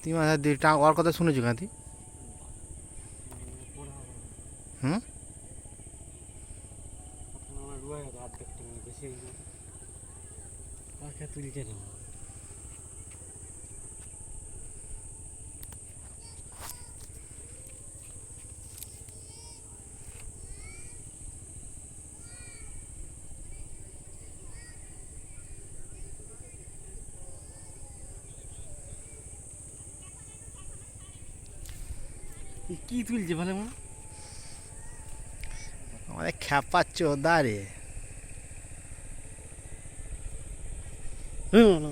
3 মাস দিয়ে ওর কথা শুনেছো কাঁতি? হুম, কি তুলছে ভালো মা? আমাদের খ্যাপা চোদা রে। হুম,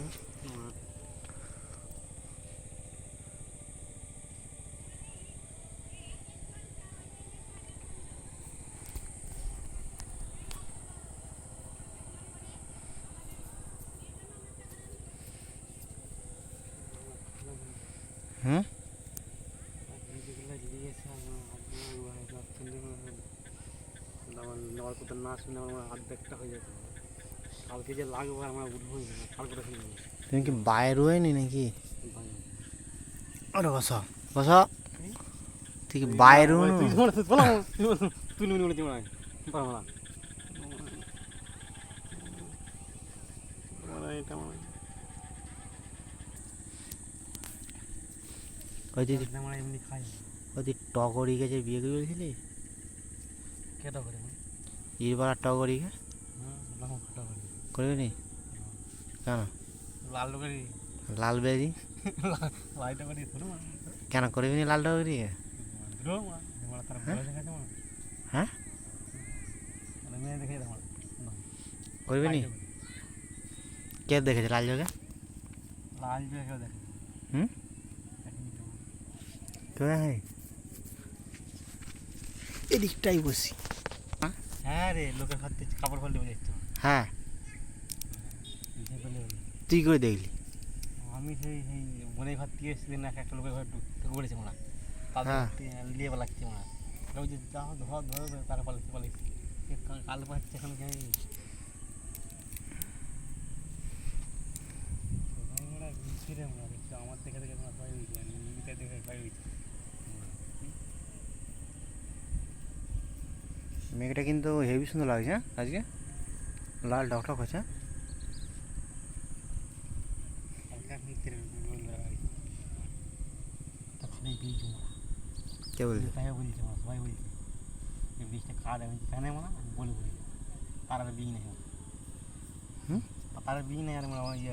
নেওয়ার কথা না শুনে আমার হাত ব্যাগটা হয়ে যেত। কালকে যে লাগবে আমরা উঠবো কাল করে শুনবো। তুমি কি বাইর হয়নি নাকি? আরে বসো বসো, তুই কি বাইর তুলি মনে মনে এটা ওই তুই আমরা এমনি খাই। ওই তুই টগরি গেছে বিয়ে করে বলছিলি? কেটা করে ইরবার টগরিকে করবি নি? কেন? লাল করে লাল বেরি লাইটা করে ধরো কেন করবি নি লাল টগরিকে? তার বয়স গেছে মা। হ্যাঁ, মেয়ে দেখে দাও করবি নি? কে দেখেছে লাল চোখে? লাল দিয়ে কেউ দেখে। হুম, কেউ দেখে? এদিকটাই বসি। হ্যাঁ রে, লোকের হাত থেকে কাপড় ফেলতে যাচ্ছ। হ্যাঁ, তুই করে দেখলি? আমি সেই সেই বোনের ঘর থেকে এসেছিলেন না, একটা লোকের ঘর ঢুকে পড়েছে মনে হয়। তাদের নিয়ে পালাচ্ছে মনে হয়। ওই যে যা ধর ধরে তারা পালাচ্ছে পালাচ্ছে কাল পাচ্ছে এখন যাই। আমার দেখে দেখে তোমার ভয় হয়েছে, দেখে ভয় হয়েছে। মেঘটা কিন্তু হেভি সুন্দর লাগছে হ্যাঁ আজকে, লাল টকটক হচ্ছে। কে বলছে? তাই বলছে সবাই বলছে বীজটা খাওয়া আমি ফ্যানে মনে বলে বলি তার আর বীজ নেই। হুম, তার বীজ নেই আর ইয়ে